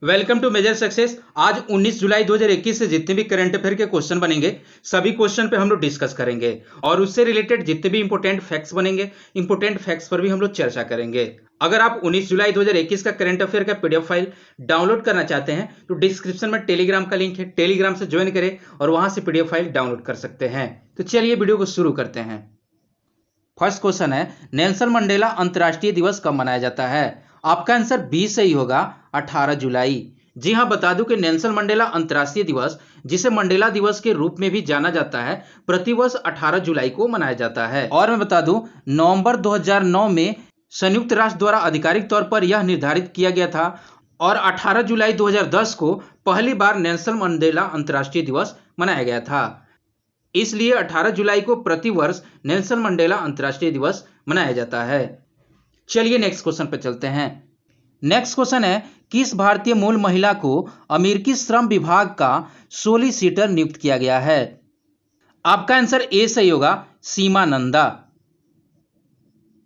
Welcome to major success. आज 19 जुलाई 2021 से जितने भी करंट अफेयर के क्वेश्चन बनेंगे सभी क्वेश्चन पे हम लोग डिस्कस करेंगे और उससे रिलेटेड जितने भी इंपॉर्टेंट फैक्ट्स बनेंगे इंपॉर्टेंट फैक्ट्स पर भी हम लोग चर्चा करेंगे। अगर आप 19 जुलाई 2021 का करंट अफेयर का पीडीएफ फाइल डाउनलोड करना चाहते हैं तो डिस्क्रिप्शन में टेलीग्राम का लिंक है, टेलीग्राम से ज्वाइन करें और वहां से पीडीएफ फाइल डाउनलोड कर सकते हैं। तो चलिए वीडियो को शुरू करते हैं। फर्स्ट क्वेश्चन है, नेल्सन मंडेला अंतर्राष्ट्रीय दिवस कब मनाया जाता है? आपका आंसर बी सही होगा, 18 जुलाई। जी हां, बता दूं कि नेल्सन मंडेला अंतर्राष्ट्रीय दिवस, जिसे मंडेला दिवस के रूप में भी जाना जाता है, प्रतिवर्ष 18 जुलाई को मनाया जाता है। और मैं बता दूं, नवंबर 2009 में संयुक्त राष्ट्र द्वारा आधिकारिक तौर पर यह निर्धारित किया गया था और 18 जुलाई 2010 को पहली बार नेल्सन मंडेला अंतर्राष्ट्रीय दिवस मनाया गया था। इसलिए 18 जुलाई को प्रतिवर्ष नेल्सन मंडेला अंतर्राष्ट्रीय दिवस मनाया जाता है। चलिए नेक्स्ट क्वेश्चन पर चलते हैं। नेक्स्ट क्वेश्चन है, किस भारतीय मूल महिला को अमेरिकी श्रम विभाग का सोलिसिटर नियुक्त किया गया है? आपका आंसर ए सही होगा, सीमा नंदा।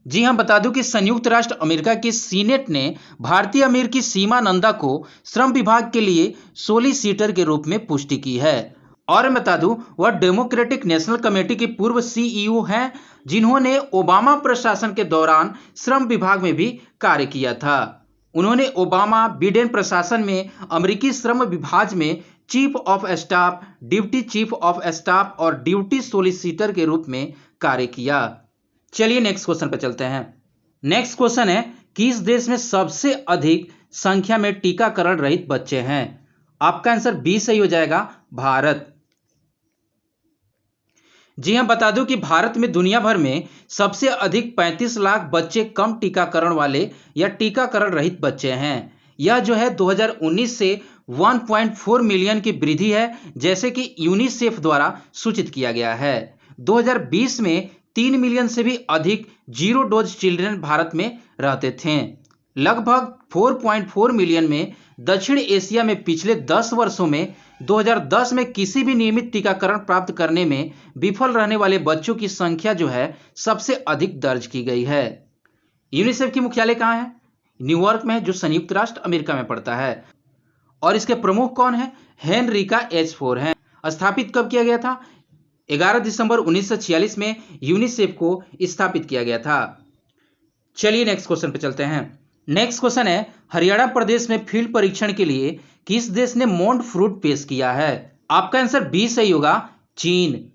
जी हां, बता दूं कि संयुक्त राष्ट्र अमेरिका की सीनेट ने भारतीय अमेरिकी सीमा नंदा को श्रम विभाग के लिए सोलिसिटर के रूप में पुष्टि की है। और मैं बता दूं, वह डेमोक्रेटिक नेशनल कमेटी के पूर्व सीईओ हैं, जिन्होंने ओबामा प्रशासन के दौरान श्रम विभाग में भी कार्य किया था। उन्होंने ओबामा बिडेन प्रशासन में अमेरिकी श्रम विभाग में chief of staff, deputy chief of staff और ड्यूटी सोलिसिटर के रूप में कार्य किया। चलिए नेक्स्ट क्वेश्चन पर चलते हैं। नेक्स्ट क्वेश्चन है, किस देश में सबसे अधिक संख्या में टीकाकरण रहित बच्चे हैं? आपका आंसर बी सही हो जाएगा, भारत। जी हां, बता दूं कि भारत में दुनिया भर में सबसे अधिक 35 लाख बच्चे कम टीकाकरण वाले या टीकाकरण रहित बच्चे हैं। यह जो है 2019 से 1.4 मिलियन की वृद्धि है, जैसे कि यूनिसेफ द्वारा सूचित किया गया है। 2020 में 3 मिलियन से भी अधिक जीरो डोज चिल्ड्रन भारत में रहते थे। लगभग 4.4 मिलियन में दक्षिण एशिया में पिछले 10 वर्षों में 2010 में किसी भी नियमित टीकाकरण प्राप्त करने में विफल रहने वाले बच्चों की संख्या जो है सबसे अधिक दर्ज की गई है। यूनिसेफ की मुख्यालय कहाँ है? न्यूयॉर्क में है, जो संयुक्त राष्ट्र अमेरिका में पड़ता है। और इसके प्रमुख कौन है? हेनरिका H4 हैं। स्थापित कब किया गया था? 11 दिसंबर 1946 में यूनिसेफ को स्थापित किया गया था। चलिए नेक्स्ट क्वेश्चन पे चलते हैं। नेक्स्ट क्वेश्चन है, हरियाणा प्रदेश में फील्ड परीक्षण के लिए किस देश ने मोंट फ्रूट पेश किया है? आपका आंसर बी सही होगा, चीन।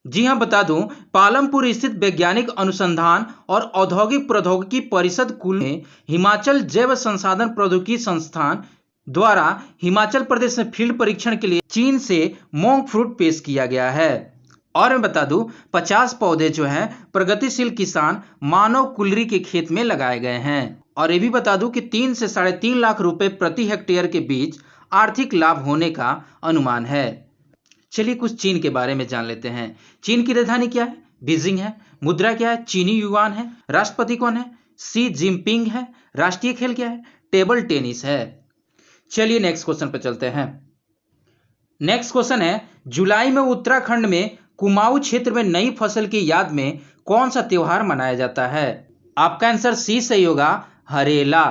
जी हां, बता दूं, पालमपुर स्थित वैज्ञानिक अनुसंधान और औद्योगिक प्रौद्योगिकी परिषद कुल में हिमाचल जैव संसाधन प्रौद्योगिकी संस्थान द्वारा हिमाचल प्रदेश में फील्ड परीक्षण के लिए चीन से मोंक फ्रूट पेश किया गया है। और मैं बता दूं, 50 पौधे जो हैं प्रगतिशील किसान मानव कुलरी के खेत में लगाए गए हैं। और ये भी बता दूं कि 3 से 3.5 लाख रुपए प्रति हेक्टेयर के बीच आर्थिक लाभ होने का अनुमान है। चलिए कुछ चीन के बारे में जान लेते हैं। चीन की राजधानी क्या है? बीजिंग है। मुद्रा क्या है? चीनी युआन है। राष्ट्रपति कौन है? शी जिनपिंग है। राष्ट्रीय खेल क्या है? टेबल टेनिस है। चलिए नेक्स्ट क्वेश्चन पर चलते हैं। नेक्स्ट क्वेश्चन है, जुलाई में उत्तराखंड में कुमाऊं क्षेत्र में नई फसल की याद में कौन सा त्योहार मनाया जाता है? आपका आंसर सी सही होगा, हरेला।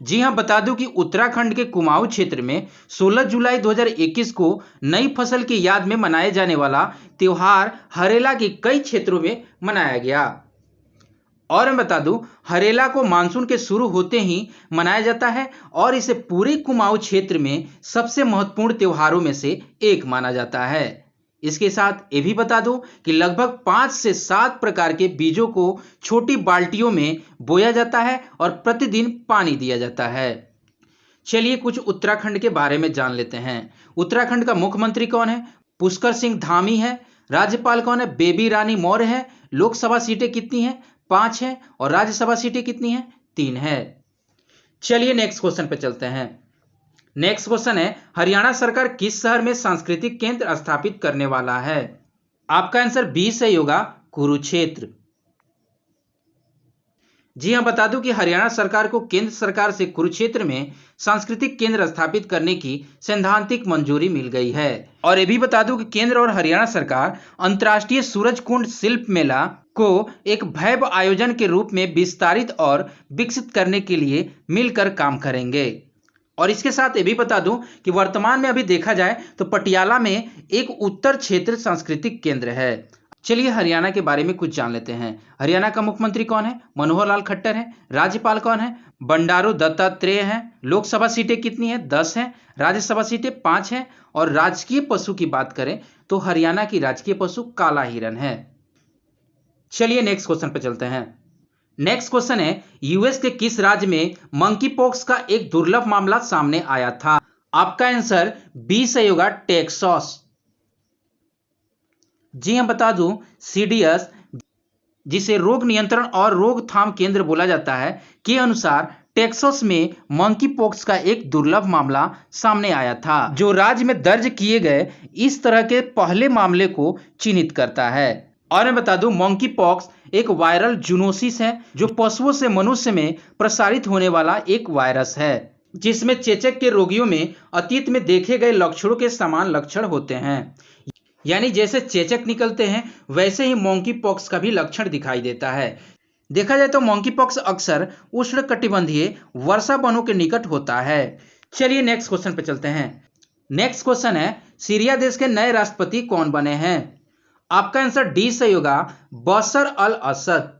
जी हां, बता दूं कि उत्तराखंड के कुमाऊं क्षेत्र में 16 जुलाई 2021 को नई फसल की याद में मनाए जाने वाला त्योहार हरेला के कई क्षेत्रों में मनाया गया। और मैं बता दूं, हरेला को मानसून के शुरू होते ही मनाया जाता है और इसे पूरे कुमाऊं क्षेत्र में सबसे महत्वपूर्ण त्योहारों में से एक माना जाता है। इसके साथ ये भी बता दूं कि लगभग 5 से 7 प्रकार के बीजों को छोटी बाल्टियों में बोया जाता है और प्रतिदिन पानी दिया जाता है। चलिए कुछ उत्तराखंड के बारे में जान लेते हैं। उत्तराखंड का मुख्यमंत्री कौन है? पुष्कर सिंह धामी है। राज्यपाल कौन है? बेबी रानी मौर्य है। लोकसभा सीटें कितनी हैं? 5 है। और राज्यसभा सीटें कितनी हैं? 3 है। चलिए नेक्स्ट क्वेश्चन पे चलते हैं। नेक्स्ट क्वेश्चन है, हरियाणा सरकार किस शहर में सांस्कृतिक केंद्र स्थापित करने वाला है? आपका आंसर बी सही होगा, कुरुक्षेत्र। जी हां, बता दूं कि हरियाणा सरकार को केंद्र सरकार से कुरुक्षेत्र में सांस्कृतिक केंद्र स्थापित करने की सैद्धांतिक मंजूरी मिल गई है। और ये भी बता दूं कि केंद्र और हरियाणा सरकार अंतर्राष्ट्रीय सूरजकुंड शिल्प मेला को एक भव्य आयोजन के रूप में विस्तारित और विकसित करने के लिए मिलकर काम करेंगे। और इसके साथ ये भी बता दूं कि वर्तमान में अभी देखा जाए तो पटियाला में एक उत्तर क्षेत्र सांस्कृतिक केंद्र है। चलिए हरियाणा के बारे में कुछ जान लेते हैं। हरियाणा का मुख्यमंत्री कौन है? मनोहर लाल खट्टर है। राज्यपाल कौन है? बंडारू दत्तात्रेय हैं। लोकसभा सीटें कितनी हैं? 10 हैं। राज्यसभा सीटें 5 हैं। और राजकीय पशु की बात करें तो हरियाणा की राजकीय पशु काला हिरन है। चलिए नेक्स्ट क्वेश्चन पे चलते हैं। नेक्स्ट क्वेश्चन है, यूएस के किस राज्य में मंकी पॉक्स का एक दुर्लभ मामला सामने आया था? आपका आंसर बी सही होगा, टेक्सास। जी हम बता दूं, सीडीएस जिसे रोग नियंत्रण और रोकथाम केंद्र बोला जाता है के अनुसार टेक्सास में मंकी पॉक्स का एक दुर्लभ मामला सामने आया था, जो राज्य में दर्ज किए गए इस तरह के पहले मामले को चिन्हित करता है। और मैं बता दूं, मंकी पॉक्स एक वायरल जूनोसिस है जो पशुओं से मनुष्य में प्रसारित होने वाला एक वायरस है, जिसमें चेचक के रोगियों में अतीत में देखे गए लक्षणों के समान लक्षण होते हैं। यानी जैसे चेचक निकलते हैं वैसे ही मंकी पॉक्स का भी लक्षण दिखाई देता है। देखा जाए तो मंकी पॉक्स अक्सर उष्णकटिबंधीय वर्षा वनों के निकट होता है। चलिए नेक्स्ट क्वेश्चन पे चलते हैं। नेक्स्ट क्वेश्चन है, सीरिया देश के नए राष्ट्रपति कौन बने हैं? आपका आंसर डी सही होगा, बशर अल असद।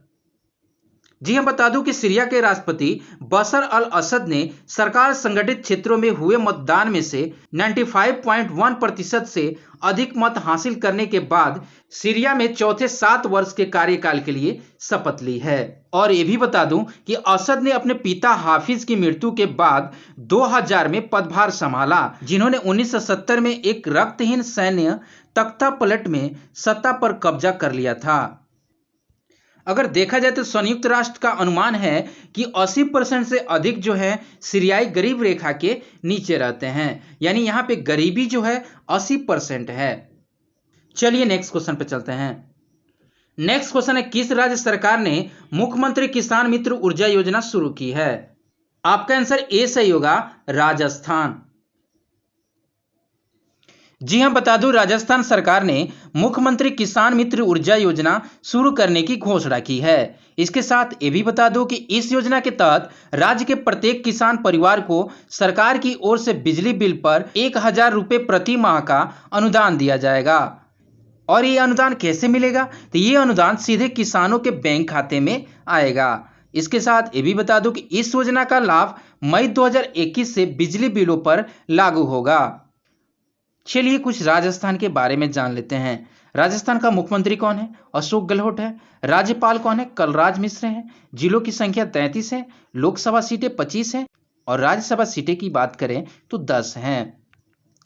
जी हम बता दूं कि सीरिया के राष्ट्रपति बशर अल असद ने सरकार संगठित क्षेत्रों में हुए मतदान में से 95.1% से अधिक मत हासिल करने के बाद सीरिया में चौथे 7 वर्ष के कार्यकाल के लिए शपथ ली है। और ये भी बता दूं कि असद ने अपने पिता हाफिज की मृत्यु के बाद 2000 में पदभार संभाला, जिन्होंने 1970 में एक रक्तहीन सैन्य तख्तापलट में सत्ता पर कब्जा कर लिया था। अगर देखा जाए तो संयुक्त राष्ट्र का अनुमान है कि 80% से अधिक जो है सीरियाई गरीब रेखा के नीचे रहते हैं, यानी यहाँ पे गरीबी जो है 80% है। चलिए नेक्स्ट क्वेश्चन पे चलते हैं। नेक्स्ट क्वेश्चन है, किस राज्य सरकार ने मुख्यमंत्री किसान मित्र ऊर्जा योजना शुरू की है? आपका आंसर ए सही होगा, राजस्थान। जी हां बता दूं, राजस्थान सरकार ने मुख्यमंत्री किसान मित्र ऊर्जा योजना शुरू करने की घोषणा की है। इसके साथ ये भी बता दूं कि इस योजना के तहत राज्य के प्रत्येक किसान परिवार को सरकार की ओर से बिजली बिल पर 1000 रुपये प्रति माह का अनुदान दिया जाएगा। और ये अनुदान कैसे मिलेगा? तो ये अनुदान सीधे किसानों के बैंक खाते में आएगा। इसके साथ ये भी बता दूं कि इस योजना का लाभ मई 2021 से बिजली बिलों पर लागू होगा। चलिए कुछ राजस्थान के बारे में जान लेते हैं। राजस्थान का मुख्यमंत्री कौन है? अशोक गहलोत है। राज्यपाल कौन है? कलराज मिश्र हैं। जिलों की संख्या 33 है। लोकसभा सीटें 25 हैं और राज्यसभा सीटें की बात करें तो 10 हैं।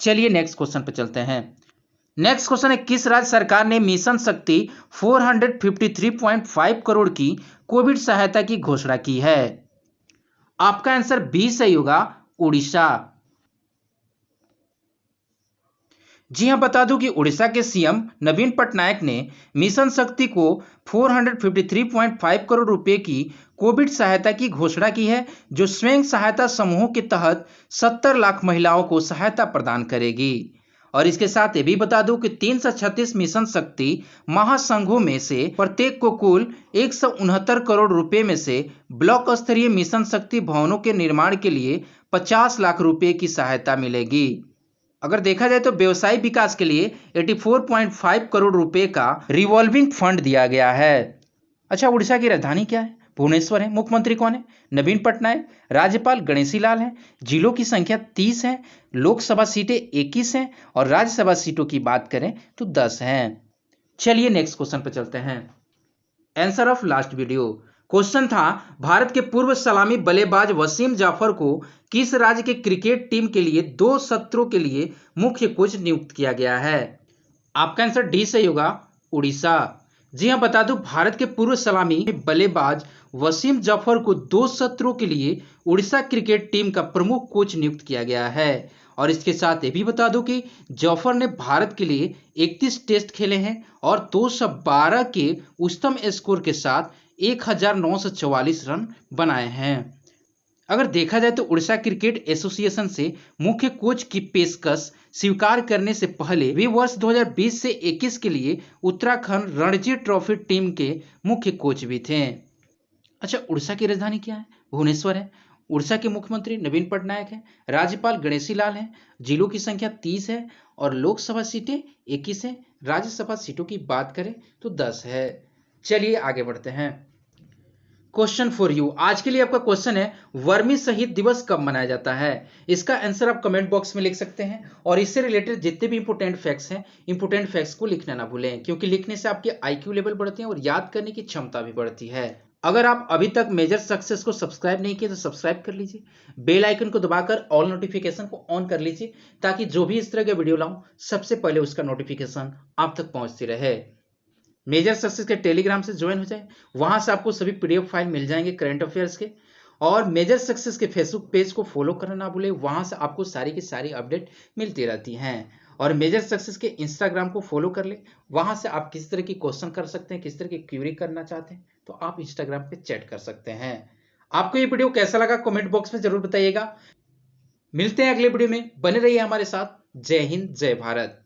चलिए नेक्स्ट क्वेश्चन पे चलते हैं। नेक्स्ट क्वेश्चन है, किस राज्य सरकार ने मिशन शक्ति 453.5 करोड़ की कोविड सहायता की घोषणा की है? आपका आंसर बी सही होगा, उड़ीसा। जी हां बता दूं कि उड़ीसा के सीएम नवीन पटनायक ने मिशन शक्ति को 453.5 करोड़ रुपए की कोविड सहायता की घोषणा की है, जो स्वयं सहायता समूहों के तहत 70 लाख महिलाओं को सहायता प्रदान करेगी। और इसके साथ ये भी बता दूं कि 336 मिशन शक्ति महासंघों में से प्रत्येक को कुल 169 करोड़ रुपए में से ब्लॉक स्तरीय मिशन शक्ति भवनों के निर्माण के लिए 50 लाख रुपए की सहायता मिलेगी। अगर देखा जाए तो व्यवसायिक विकास के लिए 84.5 करोड़ रुपए का रिवॉल्विंग फंड दिया गया है। अच्छा, उड़ीसा की राजधानी क्या है? भुवनेश्वर है। मुख्यमंत्री कौन है? नवीन पटनायक। राज्यपाल गणेशी लाल है। जिलों की संख्या 30 है। लोकसभा सीटें 21 हैं और राज्यसभा सीटों की बात करें तो 10 हैं। चलिए नेक्स्ट क्वेश्चन पर चलते हैं। Answer of last video question था, भारत के पूर्व सलामी बल्लेबाज वसीम जाफर को किस राज्य के क्रिकेट टीम के लिए 2 सत्रों के लिए मुख्य कोच नियुक्त किया गया है? आपका आंसर डी सही होगा, उड़ीसा। जी हां बता दूं, भारत के पूर्व सलामी बल्लेबाज वसीम जाफर को 2 सत्रों के लिए उड़ीसा क्रिकेट टीम का प्रमुख कोच नियुक्त किया गया है। और इसके साथ ये भी बता दूं कि जाफर ने भारत के लिए 31 टेस्ट खेले हैं और 212 के उच्चतम स्कोर के साथ 1944 रन बनाए हैं। अगर देखा जाए तो उड़ीसा क्रिकेट एसोसिएशन से मुख्य कोच की पेशकश स्वीकार करने से पहले वे वर्ष 2020 से 21 के लिए उत्तराखंड रणजी ट्रॉफी टीम के मुख्य कोच भी थे। अच्छा, उड़ीसा की राजधानी क्या है? भुवनेश्वर है। उड़ीसा के मुख्यमंत्री नवीन पटनायक है। राज्यपाल गणेशी लाल है। जिलों की संख्या 30 है और लोकसभा सीटें 21 है। राज्यसभा सीटों की बात करें तो 10 है। चलिए आगे बढ़ते हैं। क्वेश्चन फॉर यू, आज के लिए आपका क्वेश्चन है, वर्मी शहीद दिवस कब मनाया जाता है? इसका आंसर आप कमेंट बॉक्स में लिख सकते हैं और इससे रिलेटेड जितने भी इंपोर्टेंट फैक्ट्स हैं, इंपोर्टेंट फैक्ट्स को लिखना ना भूलें, क्योंकि लिखने से आपके आईक्यू लेवल बढ़ते हैं और याद करने की क्षमता भी बढ़ती है। अगर आप अभी तक मेजर सक्सेस को सब्सक्राइब नहीं किए तो सब्सक्राइब कर लीजिए, बेल आइकन को दबाकर ऑल नोटिफिकेशन को ऑन कर लीजिए, ताकि जो भी इस तरह के वीडियो लाऊं सबसे पहले उसका नोटिफिकेशन आप तक पहुंचती रहे। मेजर सक्सेस के टेलीग्राम से ज्वाइन हो जाए, वहां से आपको सभी पीडीएफ फाइल मिल जाएंगे करंट अफेयर्स के। और मेजर सक्सेस के फेसबुक पेज को फॉलो करना ना भूले, वहां से आपको सारी की सारी अपडेट मिलती रहती हैं। और मेजर सक्सेस के इंस्टाग्राम को फॉलो कर ले, वहां से आप किस तरह की क्वेश्चन कर सकते हैं, किस तरह की क्यूरी करना चाहते हैं तो आप इंस्टाग्राम पे चैट कर सकते हैं। आपको ये वीडियो कैसा लगा कमेंट बॉक्स में जरूर बताइएगा। मिलते हैं अगले वीडियो में, बने रहिए हमारे साथ। जय हिंद, जय भारत।